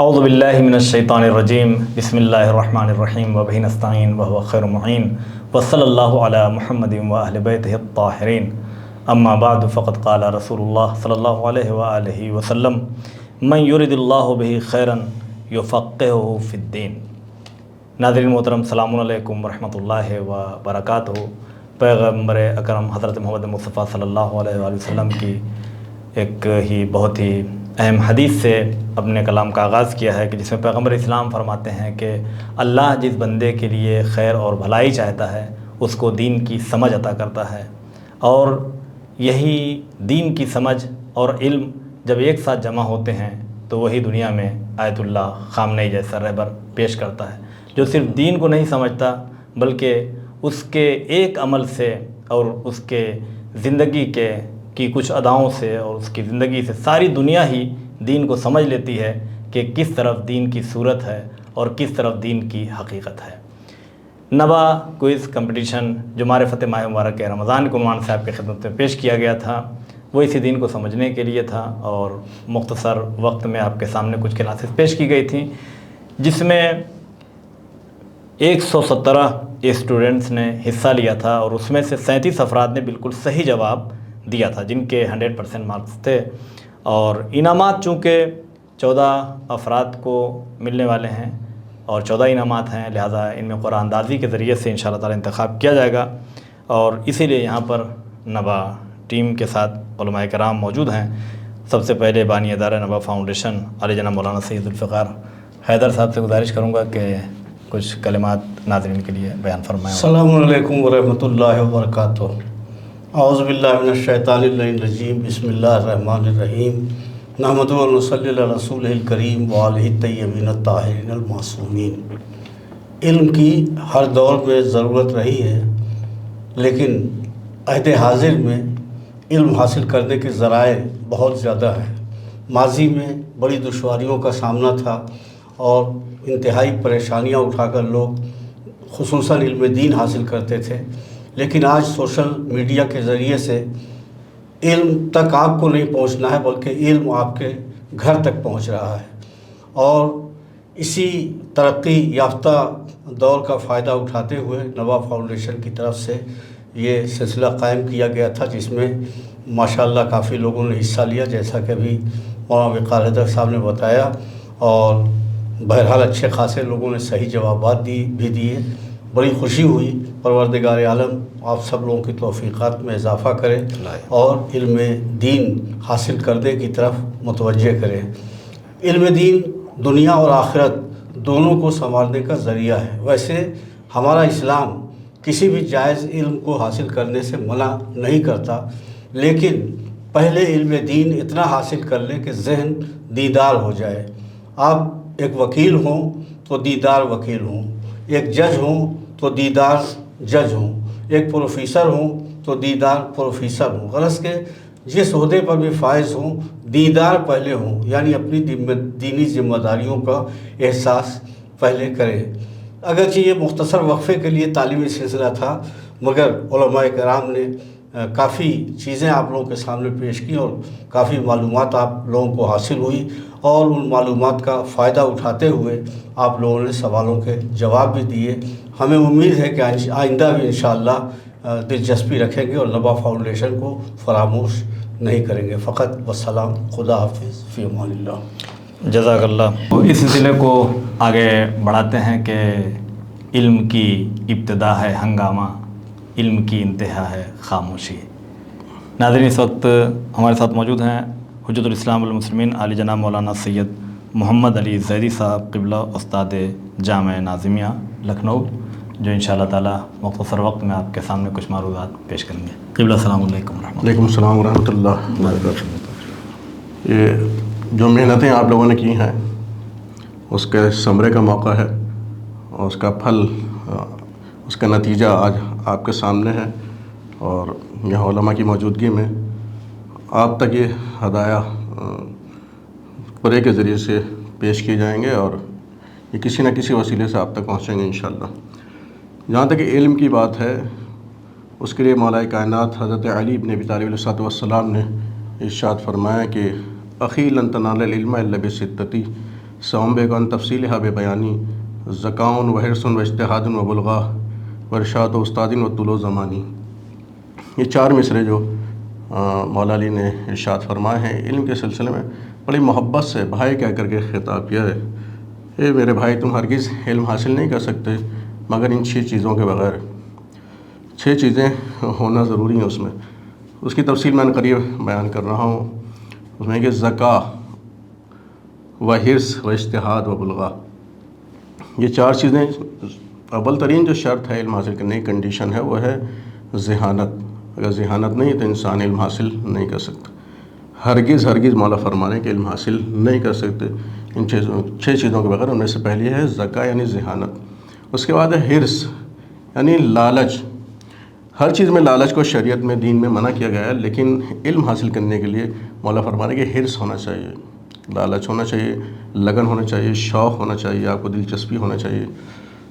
اعوذ باللہ من الشیطان الرجیم بسم اللہ الرحمن الرحیم وبہ نستعین وہو خیر معین وصلی اللہ علی محمد واہل بیتہ الطاہرین اما بعد فقد قال رسول اللہ صلی اللہ علیہ وآلہ وسلم من یرد اللہ بہ خیرا یفقہہ فی الدین۔ ناظرین محترم، السلام علیکم ورحمۃ اللہ وبرکاتہ۔ پیغمبر اکرم حضرت محمد مصطفیٰ صلی اللہ علیہ وآلہ وسلم کی ایک بہت ہی اہم حدیث سے اپنے کلام کا آغاز کیا ہے کہ جس میں پیغمبر اسلام فرماتے ہیں کہ اللہ جس بندے کے لیے خیر اور بھلائی چاہتا ہے اس کو دین کی سمجھ عطا کرتا ہے، اور یہی دین کی سمجھ اور علم جب ایک ساتھ جمع ہوتے ہیں تو وہی دنیا میں آیت اللہ خامنئی جیسا رہبر پیش کرتا ہے، جو صرف دین کو نہیں سمجھتا بلکہ اس کے ایک عمل سے اور اس کے زندگی کی کچھ اداؤں سے اور اس کی زندگی سے ساری دنیا ہی دین کو سمجھ لیتی ہے کہ کس طرف دین کی صورت ہے اور کس طرف دین کی حقیقت ہے۔ نبا کوئز کمپٹیشن جو معرفت ماہ مبارک رمضان کو عنوان صاحب کی خدمت میں پیش کیا گیا تھا، وہ اسی دین کو سمجھنے کے لیے تھا، اور مختصر وقت میں آپ کے سامنے کچھ کلاسز پیش کی گئی تھیں جس میں 117 اسٹوڈنٹس نے حصہ لیا تھا، اور اس میں سے 37 افراد نے بالکل صحیح جواب دیا تھا جن کے 100% مارکس تھے، اور انعامات چونکہ 14 افراد کو ملنے والے ہیں اور 14 انعامات ہیں، لہٰذا ان میں قرآن اندازی کے ذریعے سے انشاءاللہ تعالی انتخاب کیا جائے گا، اور اسی لیے یہاں پر نبا ٹیم کے ساتھ علماء کرام موجود ہیں۔ سب سے پہلے بانی ادارہ نبا فاؤنڈیشن علی جناب مولانا سید الفقار حیدر صاحب سے گزارش کروں گا کہ کچھ کلمات ناظرین کے لیے بیان فرمائیں۔ السلام علیکم ورحمۃ اللہ وبرکاتہ۔ اعوذ باللہ من الشیطان الرجیم، بسم اللہ الرحمن الرحیم، نحمدہ و نصلی علی رسولہ الکریم وآلہ الطیبین الطاہرین المعصومین۔ علم کی ہر دور میں ضرورت رہی ہے، لیکن عہد حاضر میں علم حاصل کرنے کے ذرائع بہت زیادہ ہیں۔ ماضی میں بڑی دشواریوں کا سامنا تھا اور انتہائی پریشانیاں اٹھا کر لوگ خصوصاً علم دین حاصل کرتے تھے، لیکن آج سوشل میڈیا کے ذریعے سے علم تک آپ کو نہیں پہنچنا ہے بلکہ علم آپ کے گھر تک پہنچ رہا ہے، اور اسی ترقی یافتہ دور کا فائدہ اٹھاتے ہوئے نبا فاؤنڈیشن کی طرف سے یہ سلسلہ قائم کیا گیا تھا، جس میں ماشاءاللہ کافی لوگوں نے حصہ لیا، جیسا کہ ابھی مولانا وقار حیدر صاحب نے بتایا، اور بہرحال اچھے خاصے لوگوں نے صحیح جوابات بھی دیے۔ بڑی خوشی ہوئی۔ پروردگار عالم آپ سب لوگوں کی توفیقات میں اضافہ کرے اور علم دین حاصل کرنے کی طرف متوجہ کرے۔ علم دین دنیا اور آخرت دونوں کو سنوارنے کا ذریعہ ہے۔ ویسے ہمارا اسلام کسی بھی جائز علم کو حاصل کرنے سے منع نہیں کرتا، لیکن پہلے علم دین اتنا حاصل کر لیں کہ ذہن دیدار ہو جائے۔ آپ ایک وکیل ہوں تو دیدار وکیل ہوں، ایک جج ہوں تو دیدار جج ہوں، ایک پروفیسر ہوں تو دیدار پروفیسر ہوں، غرض کہ جس عہدے پر بھی فائز ہوں دیدار پہلے ہوں، یعنی اپنی دینی ذمہ داریوں کا احساس پہلے کریں۔ اگرچہ یہ مختصر وقفے کے لیے تعلیمی سلسلہ تھا، مگر علماء کرام نے کافی چیزیں آپ لوگوں کے سامنے پیش کی اور کافی معلومات آپ لوگوں کو حاصل ہوئی، اور ان معلومات کا فائدہ اٹھاتے ہوئے آپ لوگوں نے سوالوں کے جواب بھی دیے۔ ہمیں امید ہے کہ آئندہ بھی انشاءاللہ دلچسپی رکھیں گے اور نبا فاؤنڈیشن کو فراموش نہیں کریں گے۔ فقط والسلام، خدا حافظ، فی امان اللہ۔ جزاک اللہ۔ اس سلسلے کو آگے بڑھاتے ہیں کہ علم کی ابتدا ہے ہنگامہ، علم کی انتہا ہے خاموشی۔ ناظرین، اس وقت ہمارے ساتھ موجود ہیں حجت الاسلام والمسلمین علی جناب مولانا سید محمد علی زیدی صاحب قبلہ، استاد جامعہ ناظمیہ لکھنؤ، جو انشاءاللہ تعالی مختصر وقت میں آپ کے سامنے کچھ معروضات پیش کریں گے۔ قبلہ السلام علیکم ورحمۃ اللہ۔ وعلیکم السلام ورحمۃ اللہ وبرکاتہ۔ یہ جو محنتیں آپ لوگوں نے کی ہیں اس کے ثمرے کا موقع ہے، اور اس کا پھل، اس کا نتیجہ آج آپ کے سامنے ہے، اور یہاں علماء کی موجودگی میں آپ تک یہ ہدایہ قرے کے ذریعے سے پیش کیے جائیں گے، اور یہ کسی نہ کسی وسیلے سے آپ تک پہنچیں گے انشاءاللہ۔ جہاں تک علم کی بات ہے، اس کے لیے مولا کائنات حضرت علی بن ابی طالب علیہ السلام نے ارشاد فرمایا کہ اخی لن تنال العلم الا بستۃ، سوم بیگان تفصیل بے بیانی زکاؤن و حرص و اجتہاد و بلغا و ارشاد و استادین و طول و زمانی. یہ 4 مصرے جو مولا علی نے ارشاد فرمائے ہیں علم کے سلسلے میں بڑی محبت سے بھائی کہہ کر کے خطاب کیا ہے. اے میرے بھائی تم ہرگز علم حاصل نہیں کر سکتے مگر ان 6 چیزوں کے بغیر. 6 چیزیں ہونا ضروری ہیں اس میں. اس کی تفصیل میں قریب بیان کر رہا ہوں. اس میں کہ زکا و حرص و اجتہاد و بلغا، یہ 4 چیزیں. اول ترین جو شرط ہے علم حاصل کرنے کی کنڈیشن ہے وہ ہے ذہانت. اگر ذہانت نہیں تو انسان علم حاصل نہیں کر سکتا. ہرگز مولا فرمانے کہ علم حاصل نہیں کر سکتے ان 6 چیزوں کے بغیر. ان میں سے پہلی ہے زکا یعنی ذہانت. اس کے بعد ہے حرص یعنی لالچ. ہر چیز میں لالچ کو شریعت میں دین میں منع کیا گیا ہے، لیکن علم حاصل کرنے کے لیے مولا فرمانے کہ حرص ہونا چاہیے، لالچ ہونا چاہیے، لگن ہونا چاہیے، شوق ہونا چاہیے، آپ کو دلچسپی ہونا چاہیے.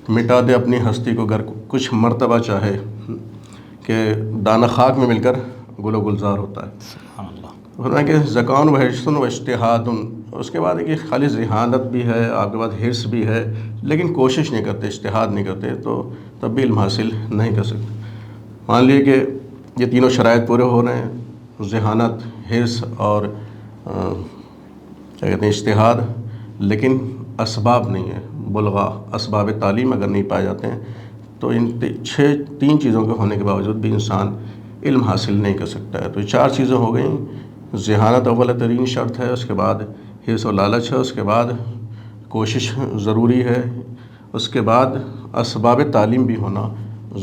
مٹا دے اپنی ہستی کو گر کچھ مرتبہ چاہے کہ دانہ خاک میں مل کر گل و گلزار ہوتا ہے. سبحان اللہ. فرمایا کہ زکان و حرص و اجتہاد. اس کے بعد کہ خالی ذہانت بھی ہے، آپ کے پاس حرص بھی ہے، لیکن کوشش نہیں کرتے، اجتہاد نہیں کرتے تو تب بھی علم حاصل نہیں کر سکتے. مان لیے کہ یہ تینوں شرائط پورے ہو رہے ہیں، ذہانت، حرص اور کیا کہتے ہیں اجتہاد، لیکن اسباب نہیں ہے، بلغا اسباب تعلیم اگر نہیں پائے جاتے ہیں تو ان 3 چیزوں کے ہونے کے باوجود بھی انسان علم حاصل نہیں کر سکتا ہے. تو 4 چیزیں ہو گئیں. ذہانت اول ترین شرط ہے، اس کے بعد حرص و لالچ ہے، اس کے بعد کوشش ضروری ہے، اس کے بعد اسباب تعلیم بھی ہونا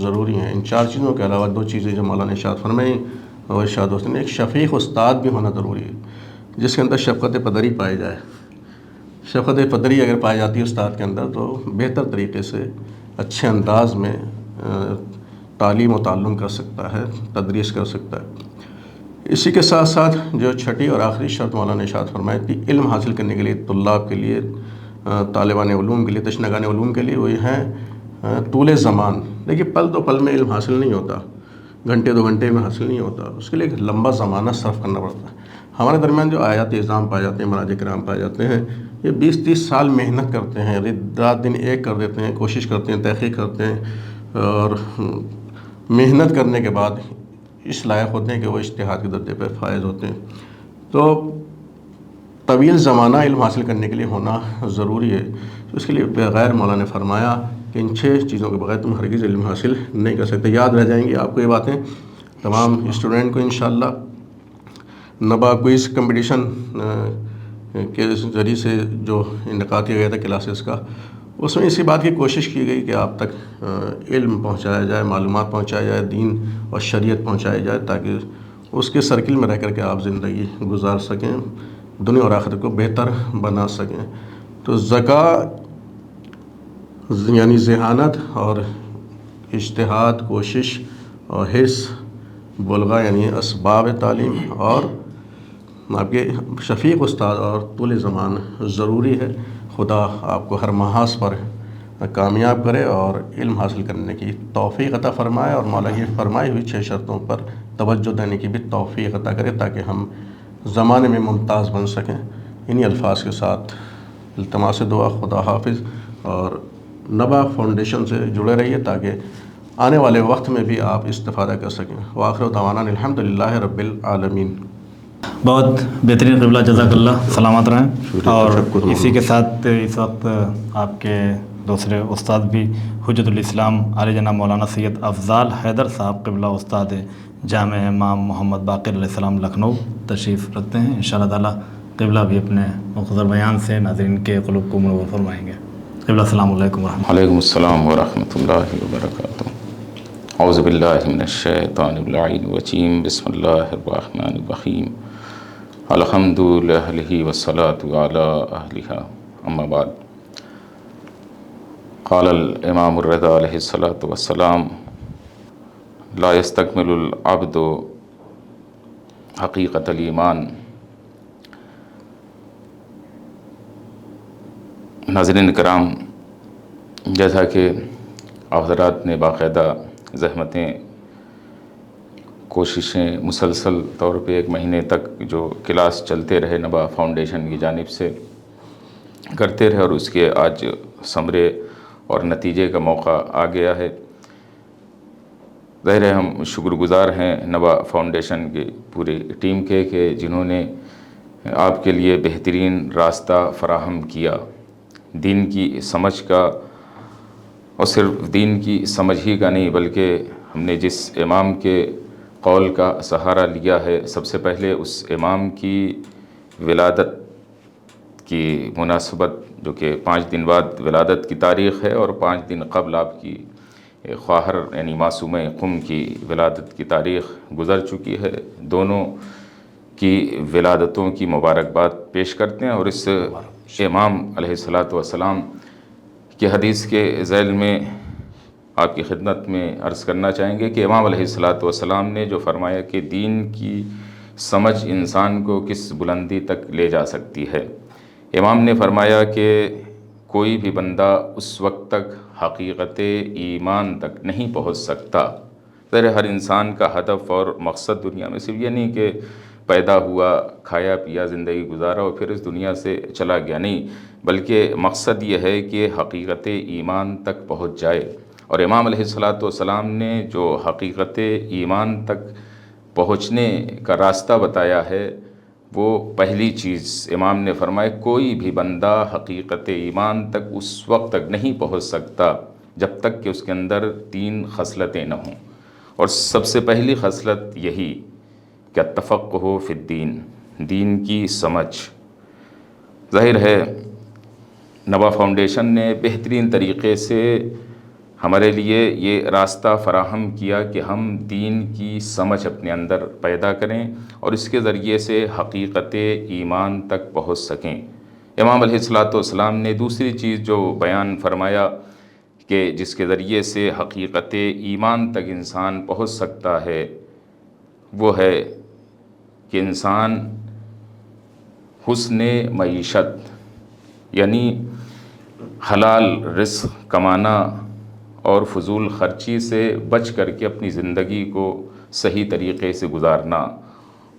ضروری ہیں. ان 4 چیزوں کے علاوہ 2 چیزیں جو مولانا ارشاد فرمائیں اور ارشاد ہوتے ہیں، ایک شفیق استاد بھی ہونا ضروری ہے جس کے اندر شفقت پدری پائی جائے. شفقت پدری اگر پائی جاتی ہے استاد کے اندر تو بہتر طریقے سے اچھے انداز میں تعلیم و تعلم کر سکتا ہے، تدریس کر سکتا ہے. اسی کے ساتھ ساتھ جو 6ٹھی اور آخری شرط مولانا ارشاد فرمائی تھی علم حاصل کرنے کے لیے، طلاب کے لیے، طالبان علوم کے لیے، تشنگان علوم کے لیے، وہ یہ ہیں طول زمان. دیکھیے پل دو پل میں علم حاصل نہیں ہوتا، گھنٹے 2 گھنٹے میں حاصل نہیں ہوتا، اس کے لیے ایک لمبا زمانہ صرف کرنا پڑتا ہے. ہمارے درمیان جو آیات اعظام پائے جاتے ہیں، مراجع کرام پائے جاتے ہیں، یہ 20-30 سال محنت کرتے ہیں، رات دن ایک کر دیتے ہیں، کوشش کرتے ہیں، تحقیق کرتے ہیں، اور محنت کرنے کے بعد اس لائق ہوتے ہیں کہ وہ اجتہاد کے درجے پہ فائز ہوتے ہیں. تو طویل زمانہ علم حاصل کرنے کے لیے ہونا ضروری ہے. اس کے لیے بغیر مولانا نے فرمایا کہ ان 6 چیزوں کے بغیر تم ہرگز علم حاصل نہیں کر سکتے. یاد رہ جائیں گی آپ کو یہ باتیں، تمام اسٹوڈنٹ کو انشاءاللہ. نبا کوئز کمپٹیشن کے ذریعے سے جو انعقاد کیا گیا تھا کلاسز کا، اس میں اسی بات کی کوشش کی گئی کہ آپ تک علم پہنچایا جائے، معلومات پہنچایا جائے، دین اور شریعت پہنچائی جائے، تاکہ اس کے سرکل میں رہ کر کے آپ زندگی گزار سکیں، دنیا اور آخرت کو بہتر بنا سکیں. تو زکا یعنی ذہانت اور اجتہاد، کوشش اور حرص، بلغا یعنی اسباب تعلیم، اور آپ کے شفیق استاد اور طول زمان ضروری ہے. خدا آپ کو ہر محاذ پر کامیاب کرے اور علم حاصل کرنے کی توفیق عطا فرمائے، اور مولا کی فرمائی ہوئی 6 شرطوں پر توجہ دینے کی بھی توفیق عطا کرے تاکہ ہم زمانے میں ممتاز بن سکیں. انہی الفاظ کے ساتھ التماس دعا، خدا حافظ. اور نبا فاؤنڈیشن سے جڑے رہیے تاکہ آنے والے وقت میں بھی آپ استفادہ کر سکیں. وآخر دعوانا الحمدللہ رب العالمین. بہت بہترین قبلہ، جزاک اللہ، سلامت رہیں. اور اسی کے ساتھ اس وقت آپ کے دوسرے استاد بھی حجت الاسلام عالی جناب مولانا سید افضال حیدر صاحب قبلہ استاد جامع امام محمد باقر علیہ السلام لکھنؤ تشریف رکھتے ہیں. انشاءاللہ تعالی قبلہ بھی اپنے مختصر بیان سے ناظرین کے قلوب کو منور فرمائیں گے. قبلہ السلام علیکم ورحمۃ اللہ. وعلیکم السلام ورحمۃ اللہ وبرکاتہ. اعوذ باللہ من الشیطان اللعین الرجیم. بسم اللہ الرحمن الرحیم. الحمد للہ والصلاة علی اہلہا. اما بعد. قال الامام الرضا علیہ الصلاۃ والسلام: لا یستکمل العبد حقیقت الایمان. ناظرین کرام، جیسا کہ آپ حضرات نے باقاعدہ زحمتیں، کوششیں مسلسل طور پہ 1 مہینے تک جو کلاس چلتے رہے نبا فاؤنڈیشن کی جانب سے، کرتے رہے اور اس کے آج ثمرے اور نتیجے کا موقع آ گیا ہے۔ ظاہر ہے ہم شکر گزار ہیں نوا فاؤنڈیشن کی پوری ٹیم کے کہ جنہوں نے آپ کے لیے بہترین راستہ فراہم کیا، دین کی سمجھ کا، اور صرف دین کی سمجھ ہی کا نہیں بلکہ ہم نے جس امام کے قول کا سہارا لیا ہے، سب سے پہلے اس امام کی ولادت کی مناسبت، جو کہ 5 دن بعد ولادت کی تاریخ ہے اور 5 دن قبل آپ کی خواہر یعنی معصومہ قم کی ولادت کی تاریخ گزر چکی ہے، دونوں کی ولادتوں کی مبارکباد پیش کرتے ہیں، اور اس امام علیہ الصلاۃ والسلام کی حدیث کے ذیل میں آپ کی خدمت میں عرض کرنا چاہیں گے کہ امام علیہ الصلاۃ والسلام نے جو فرمایا کہ دین کی سمجھ انسان کو کس بلندی تک لے جا سکتی ہے، امام نے فرمایا کہ کوئی بھی بندہ اس وقت تک حقیقت ایمان تک نہیں پہنچ سکتا۔ ہر انسان کا ہدف اور مقصد دنیا میں صرف یہ نہیں کہ پیدا ہوا، کھایا پیا، زندگی گزارا اور پھر اس دنیا سے چلا گیا، نہیں، بلکہ مقصد یہ ہے کہ حقیقت ایمان تک پہنچ جائے۔ اور امام علیہ الصلاۃ والسلام نے جو حقیقت ایمان تک پہنچنے کا راستہ بتایا ہے، وہ پہلی چیز امام نے فرمایا کوئی بھی بندہ حقیقت ایمان تک اس وقت تک نہیں پہنچ سکتا جب تک کہ اس کے اندر 3 خصلتیں نہ ہوں، اور سب سے پہلی خصلت یہی کہ التفقہ فی الدین، دین کی سمجھ۔ ظاہر ہے نوا فاؤنڈیشن نے بہترین طریقے سے ہمارے لیے یہ راستہ فراہم کیا کہ ہم دین کی سمجھ اپنے اندر پیدا کریں اور اس کے ذریعے سے حقیقت ایمان تک پہنچ سکیں۔ امام علیہ الصلاۃ والسلام نے دوسری چیز جو بیان فرمایا کہ جس کے ذریعے سے حقیقت ایمان تک انسان پہنچ سکتا ہے، وہ ہے کہ انسان حسن معیشت یعنی حلال رزق کمانا اور فضول خرچی سے بچ کر کے اپنی زندگی کو صحیح طریقے سے گزارنا،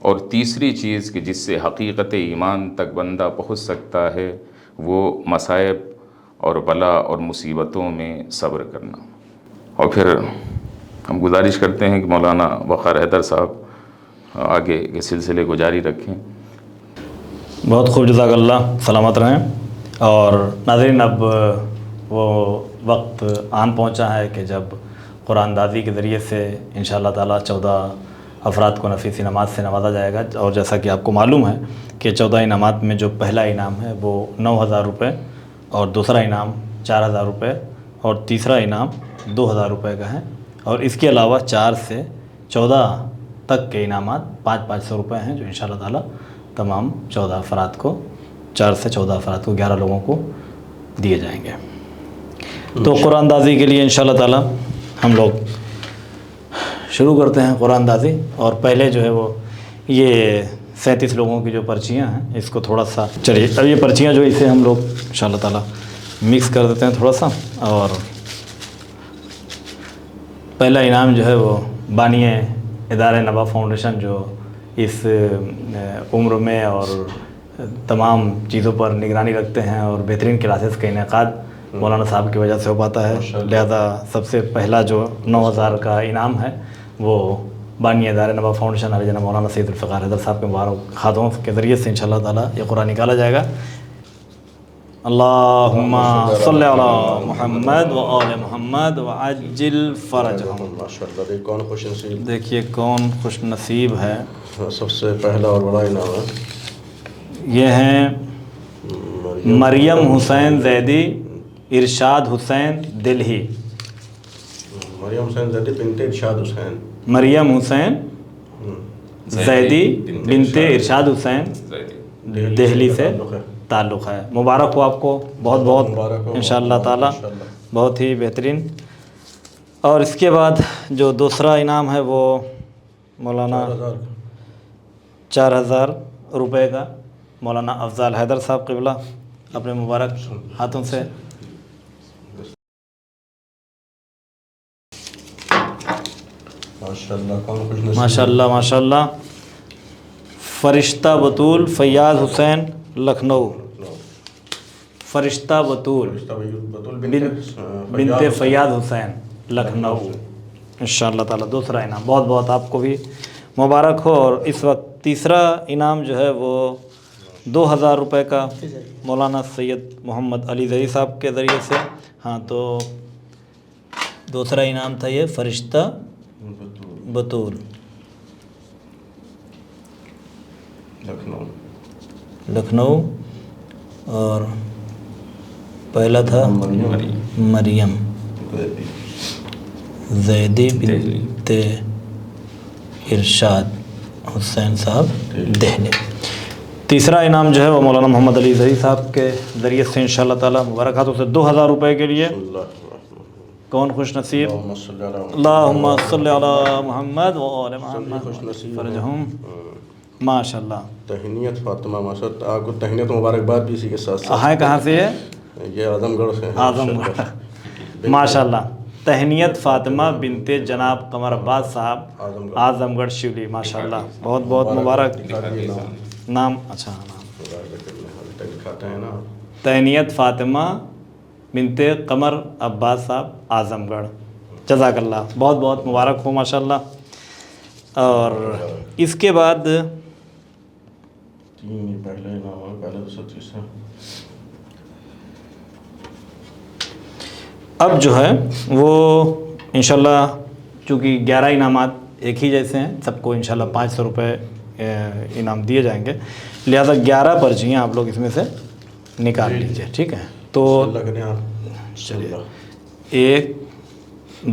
اور تیسری چیز کہ جس سے حقیقت ایمان تک بندہ پہنچ سکتا ہے وہ مصائب اور بلا اور مصیبتوں میں صبر کرنا۔ اور پھر ہم گزارش کرتے ہیں کہ مولانا وقار حیدر صاحب آگے کے سلسلے کو جاری رکھیں۔ بہت خوب، جزاک اللہ، سلامت رہیں۔ اور ناظرین، اب وہ وقت آن پہنچا ہے کہ جب قرآن دازی کے ذریعے سے انشاءاللہ تعالیٰ 14 افراد کو نفیس انعامات سے نوازا جائے گا، اور جیسا کہ آپ کو معلوم ہے کہ 14 انعامات میں جو پہلا انعام ہے وہ 9,000 روپے، اور دوسرا انعام 4,000 روپے، اور تیسرا انعام 2,000 روپے کا ہے، اور اس کے علاوہ 4 سے 14 تک کے انعامات 500 روپے ہیں جو انشاءاللہ تعالیٰ تمام 14 افراد کو، 4 سے 14 افراد کو، 11 لوگوں کو دیے جائیں گے۔ تو قرآن دازی کے لیے انشاءاللہ تعالیٰ ہم لوگ شروع کرتے ہیں قرآن دازی۔ اور پہلے جو ہے وہ یہ 37 لوگوں کی جو پرچیاں ہیں، اس کو تھوڑا سا چلیے اب یہ پرچیاں جو اسے ہم لوگ انشاءاللہ تعالیٰ مکس کر دیتے ہیں تھوڑا سا۔ اور پہلا انعام جو ہے وہ بانی ادارہ نوا فاؤنڈیشن جو اس عمر میں اور تمام چیزوں پر نگرانی رکھتے ہیں اور بہترین کلاسز کا انعقاد مولانا صاحب کی وجہ سے ہو پاتا ہے، لہذا سب سے پہلا جو 9,000 کا انعام ہے وہ بانی ادارہ نوا فاؤنڈیشن علی جناب مولانا سید الفقار حیدر صاحب کے مبارک ہاتھوں کے ذریعے سے انشاءاللہ تعالیٰ یہ قرآن نکالا جائے گا۔ اللہم صلی علی محمد و آل محمد وعجل فرجہم۔ ماشاءاللہ، کون خوش نصیب، دیکھیے کون خوش نصیب ہے۔ سب سے پہلا اور بڑا انعام ہے، یہ ہیں مریم حسین زیدی، ارشاد حسین دلہی۔ مریم حسین زیدی بنت ارشاد حسین، مریم حسین زیدی بنت ارشاد حسین دہلی سے تعلق ہے۔ مبارک ہو آپ کو، بہت بہت انشاءاللہ تعالی، بہت ہی بہترین۔ اور اس کے بعد جو دوسرا انعام ہے وہ مولانا 4,000 روپے کا مولانا افضل حیدر صاحب قبلہ اپنے مبارک ہاتھوں سے۔ ماشاءاللہ ماشاءاللہ، فرشتہ بطول فیاض حسین لکھنؤ۔ فرشتہ بطول بطول بنت فیاض حسین لکھنؤ، انشاءاللہ تعالیٰ دوسرا انعام، بہت بہت آپ کو بھی مبارک ہو۔ اور اس وقت تیسرا انعام جو ہے وہ 2000 روپے کا مولانا سید محمد علی زئی صاحب کے ذریعے سے، ہاں تو دوسرا انعام تھا یہ فرشتہ بطول لکھنؤ، اور پہلا تھا مریم زیدی بنت ارشاد حسین صاحب دہلی۔ تیسرا انعام جو ہے وہ مولانا محمد علی زئی صاحب کے ذریعے سے انشاءاللہ تعالیٰ مبارکات سے 2000 روپے کے لیے کون خوش نصیب؟ اللہم صلی علی محمد و آل محمد فرجہم، ماشاء اللہ۔ تہنیت فاطمہ، ماشاء اللہ آپ کو تہنیت مبارکباد بھی اسی کے ساتھ ساتھ۔ ہیں کہاں سے ہے؟ یہ اعظم گڑھ سے ہیں۔ اعظم گڑھ، ماشاء اللہ۔ تہنیت فاطمہ بنت جناب قمر عباس صاحب اعظم گڑھ شیولی، ماشاء اللہ، بہت بہت مبارک نام۔ اچھا نام تہنیت فاطمہ بنت قمر عباس صاحب اعظم گڑھ، جزاک اللہ، بہت بہت مبارک ہو ماشاء اللہ۔ اور اس کے بعد پہلے انعام، پہلے دوسرا تیسرا، اب جو ہے وہ انشاءاللہ چونکہ 11 انعامات ایک ہی جیسے ہیں، سب کو انشاءاللہ 500 روپے انعام دیے جائیں گے، لہذا 11 پرچیاں آپ لوگ اس میں سے نکال لیجئے، ٹھیک ہے؟ تو چلیے 1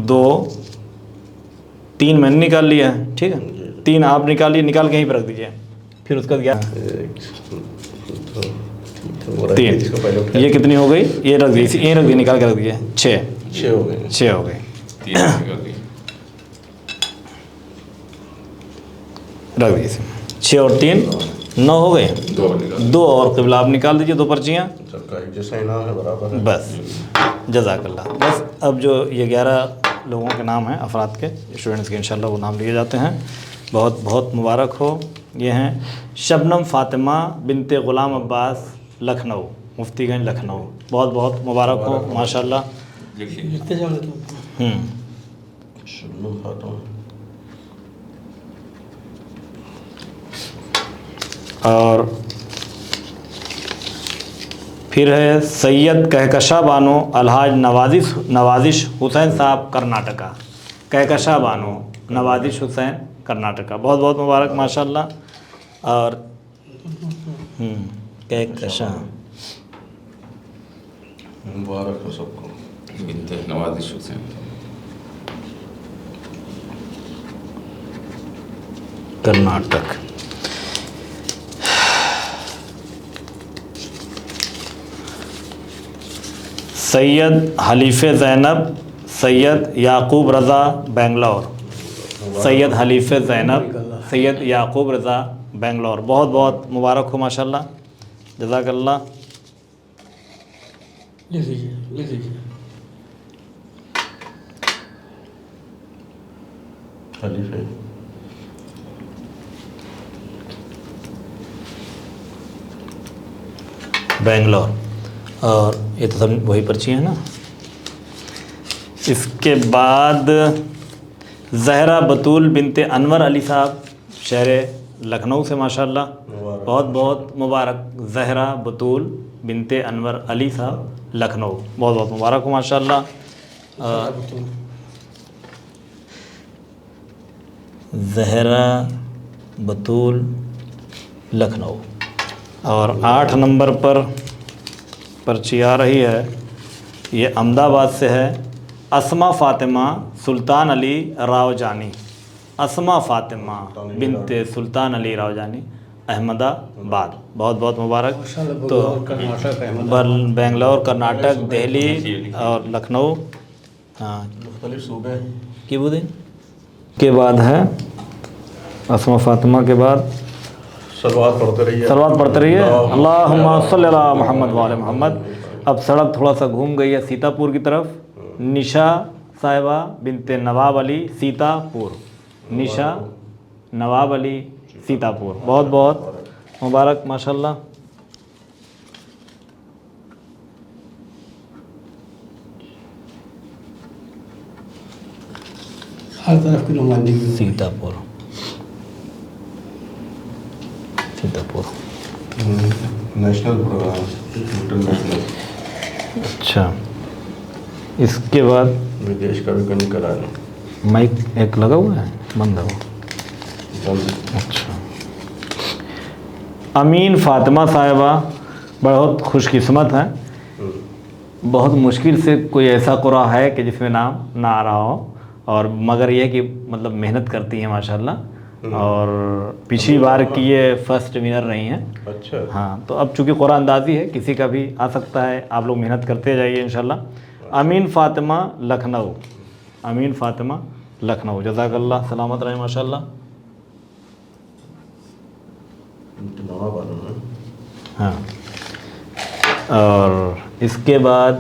2 3 میں نے نکال لیا ہے، ٹھیک ہے؟ 3 آپ نکال لیے، نکال کے یہیں پہ رکھ دیجئے، پھر اس کا 3 یہ کتنی ہو گئی؟ یہ رکھ دی، یہ رکھ دی، نکال کے رکھ دیے 6 ہو گئے، 6 ہو گئی، رکھ دیے 6 اور 3 9 ہو گئے، 2 اور قبلہ آپ نکال دیجئے 2 پرچیاں، سب کا ایک جیسا انعام ہے، برابر ہے، بس جزاک اللہ۔ بس اب جو یہ 11 لوگوں کے نام ہیں، افراد کے، اسٹوڈنٹس کے انشاءاللہ وہ نام لیے جاتے ہیں، بہت بہت مبارک ہو۔ یہ ہیں شبنم فاطمہ بنت غلام عباس لکھنؤ، مفتی گنج لکھنؤ، بہت بہت مبارک ہو ماشاءاللہ۔ شبنم خاتون، اور پھر ہے سید کہکشاں بانو الحاج نوازش حسین صاحب کرناٹکا، کہکشاں بانو نوازش حسین کرناٹکا، بہت بہت مبارک ماشاءاللہ۔ اور کہکشاں مبارک ہو سب کو، بنت نوازش حسین کرناٹک۔ سید حلیف زینب سید یعقوب رضا بنگلور، سید حلیف زینب سید یعقوب رضا بنگلور، بہت بہت مبارک ہو ماشاءاللہ، جزاک اللہ۔ خلیفہ بنگلور، اور یہ تو سب وہی پرچی ہیں نا۔ اس کے بعد زہرا بطول بنت انور علی صاحب شہر لکھنؤ سے ماشاءاللہ، بہت بہت مبارک، زہرا بطول بنت انور علی صاحب لکھنؤ، بہت بہت مبارک ہو ماشاءاللہ۔ زہرا بطول لکھنؤ، اور 8 نمبر پر پرچی آ رہی ہے، یہ احمد آباد سے ہے، اسما فاطمہ سلطان علی راوجانی، اسما فاطمہ بنت سلطان علی راوجانی، احمد آباد، بہت بہت مبارک۔ تو بنگلور، کرناٹک، دہلی اور لکھنؤ، ہاں مختلف صوبے کی بودیں کے بعد ہے اسما فاطمہ کے بعد صلوات پڑھتے رہیے، صلوات پڑھتے رہیے، اللہم صلی علی محمد وعلی محمد۔ اب سڑک تھوڑا سا گھوم گئی ہے سیتا پور کی طرف، نشا صاحبہ بنت نواب علی سیتا پور، نشا نواب علی سیتا پور، بہت بہت مبارک ماشاءاللہ۔ طرف کی نمائندگی سیتاپور نیشنل پروگرام انٹرنیشنل. اچھا. اس کے بعد ودیش کا بھی کہیں کرا ہے. مائک ایک لگا ہوا ہے بند ہے وہ. اچھا. امین فاطمہ صاحبہ بہت خوش قسمت ہیں. بہت مشکل سے کوئی ایسا قرآن ہے کہ جس میں نام نہ آ رہا ہو, اور مگر یہ کہ مطلب محنت کرتی ہیں ماشاءاللہ, اور پچھلی بار کی یہ فرسٹ ونر رہی ہیں. اچھا. ہاں, تو اب چونکہ قرآن اندازی ہے کسی کا بھی آ سکتا ہے, آپ لوگ محنت کرتے جائیے انشاءاللہ. امین فاطمہ لکھنؤ, امین فاطمہ لکھنؤ, جزاک اللہ, سلامت رہیں ماشاءاللہ. ہاں. اور اس کے بعد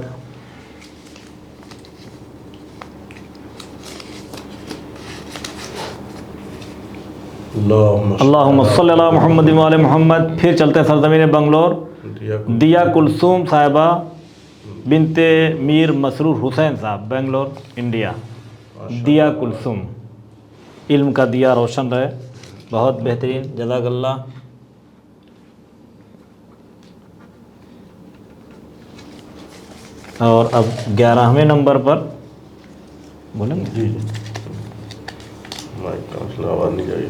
اللہم صلی علی محمد و آل محمد. پھر چلتے ہیں سرزمین بنگلور. دیا کلثوم صاحبہ بنت میر مسرور حسین صاحب, بنگلور انڈیا. دیا کلثوم, علم کا دیا روشن رہے, بہت بہترین, جزاک اللہ. اور اب 11ویں نمبر پر بولیں گے. جی مائک کا آواز نہیں جائے.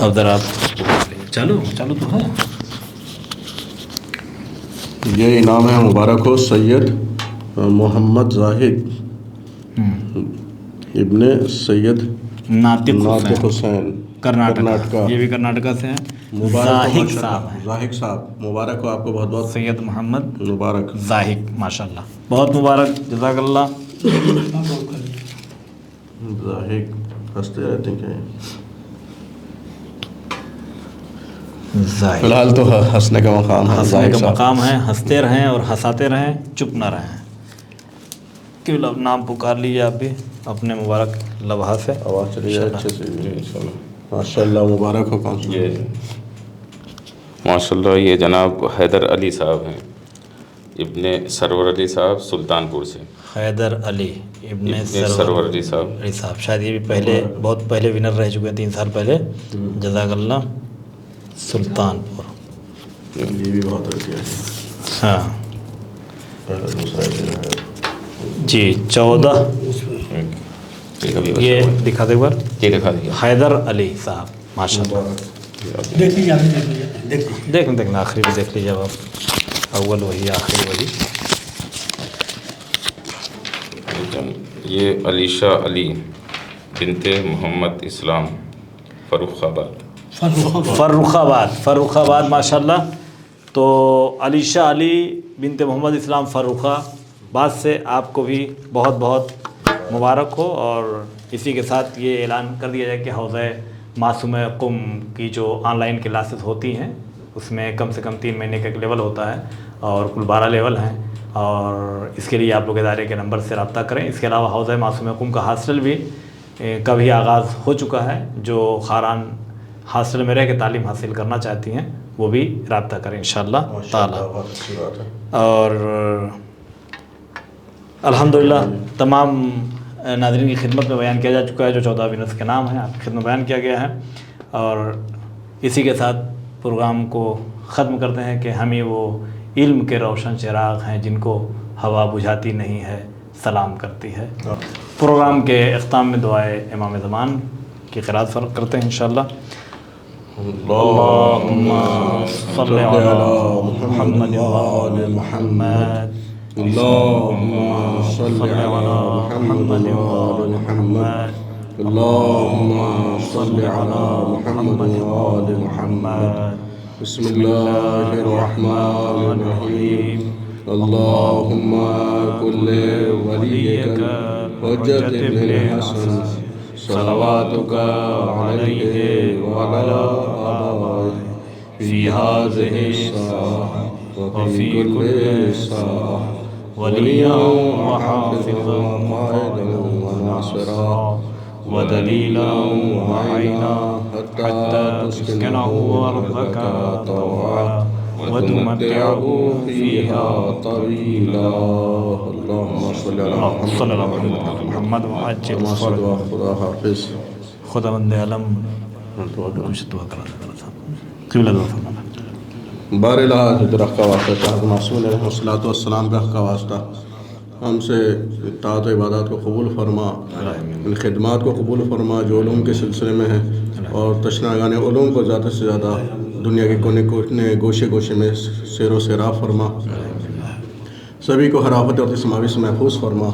اب ذرا چالو تو ہے. یہ انعام ہے, مبارک ہو سید محمد زاہد ابن سید ناطق حسین, کرناٹکا. یہ بھی کرناٹکا سے ہیں. زاہد صاحب ہیں. زاہد صاحب, مبارک ہو آپ کو, بہت بہت سید محمد مبارک. زاہد ماشاءاللہ, بہت مبارک, جزاک اللہ. زاہد ہنستے رہتے ہیں کیا؟ زاہد فی الحال تو ہنسنے کا مقام ہے, ہنسنے کا مقام ہے. ہنستے رہیں اور ہنساتے رہیں, چپ نہ رہیں. کہ نام پکار لیجیے آپ بھی اپنے مبارک لبھا سے. آواز چلی جائے اچھے سے. ماشاء اللہ, مبارک ہو. کون سا؟ ماشاء اللہ, یہ جناب حیدر علی صاحب ہیں, ابن سرور علی صاحب, سلطان پور سے. حیدر علی ابن سرور علی صاحب. علی صاحب شاید یہ بھی پہلے, بہت پہلے ونر رہ چکے ہیں, 3 سال پہلے. جزاک اللہ. سلطان پور. یہ بھی بہت اچھا ہے. ہاں دوسرا جی 14. یہ دکھا دے بار, یہ دکھا دیا. حیدر علی صاحب ماشاء اللہ. دیکھنا آخری بھی دیکھ لیجیے اب آپ, اول وہی آخری وہی. یہ علیشہ علی بنت محمد اسلام, فروخ آباد. فروخ آباد ماشاء اللہ. تو علیشہ علی بنت محمد اسلام فروخ آباد سے آپ کو بھی بہت بہت مبارک ہو. اور اسی کے ساتھ یہ اعلان کر دیا جائے کہ حوضہ معصوم قم کی جو آن لائن کلاسز ہوتی ہیں اس میں کم سے کم 3 مہینے کا ایک لیول ہوتا ہے, اور کل 12 لیول ہیں. اور اس کے لیے آپ لوگ ادارے کے نمبر سے رابطہ کریں. اس کے علاوہ حوضہ معصوم قم کا ہاسٹل بھی کا بھی آغاز ہو چکا ہے. جو خاران ہاسٹل میں رہ کے تعلیم حاصل کرنا چاہتی ہیں وہ بھی رابطہ کریں انشاءاللہ تعالیٰ. اور الحمدللہ تمام ناظرین کی خدمت میں بیان کیا جا چکا ہے جو 14 ونرز کے نام ہیں, آپ کی خدمت میں بیان کیا گیا ہے. اور اسی کے ساتھ پروگرام کو ختم کرتے ہیں کہ ہم ہی وہ علم کے روشن چراغ ہیں جن کو ہوا بجھاتی نہیں ہے, سلام کرتی ہے. پروگرام کے اختتام میں دعائے امام زمان کی قرات فرق کرتے ہیں انشاءاللہ. اللہم صلی علی محمد و آل محمد. اللہم صلی علی محمد و آل محمد. اللہم صلی علی محمد و آل محمد. بسم اللہ الرحمن الرحیم. اللہم کل ولیک حجت ابن الحسن صلواتک علیہ وعلی آبائہ فی هذه الساعة وفی کل ساعة ولیا وحافظا وقائدا وناصرا ودلیلا وعینا حتی تسکنه ارضک طوعا وتمتعه فيها طويلا اللهم صل على صلی اللہ علیہ محمد وعجل فرجه خدا حافظ خداوند عالم قبلہ دعا فرمانا۔ بار الہ درخت کا واسطہ چاہت معصوم علیہ الصلوۃ والسلام کا حق کا واسطہ ہم سے اطاعت و عبادات کو قبول فرما، ان خدمات کو قبول فرما جو علوم کے سلسلے میں ہیں، اور تشناگان علوم کو زیادہ سے زیادہ دنیا کے کونے کونے گوشے گوشے میں سیر و سیراب فرما، سبھی کو حرافت اور سماوی سے محفوظ فرما،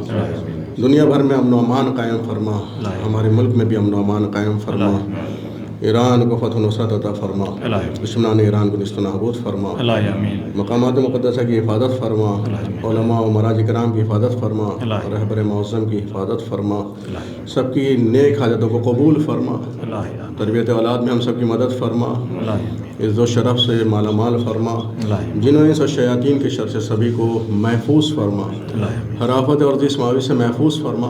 دنیا بھر میں امن و امان قائم فرما، ہمارے ملک میں بھی امن و امان قائم فرما، ایران کو فتح و نصرت عطا فرما، دشمنان ایران کو نیست و نابود فرما، مقامات مقدسہ کی حفاظت فرما، علماء و مراج کرام کی حفاظت فرما، رہبر معظم کی حفاظت فرما، سب کی نیک حاجتوں کو قبول فرما، تربیت اولاد میں ہم سب کی مدد فرما، عزت و شرف سے مالا مال فرما، جنہوں نے شیاطین کے شر سے سبھی کو محفوظ فرما، حرافت اور جسماوی سے محفوظ فرما،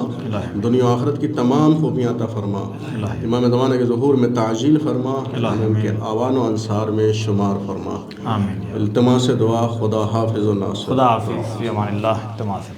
دنیا و آخرت کی تمام خوبیاں عطا فرما، امام زمانہ کے ظہور میں تعجیل فرما، ان کے آوان و انصار میں شمار فرما، التماس دعا، خدا حافظ و ناصر۔ خدا حافظ، فی امان اللہ، التماس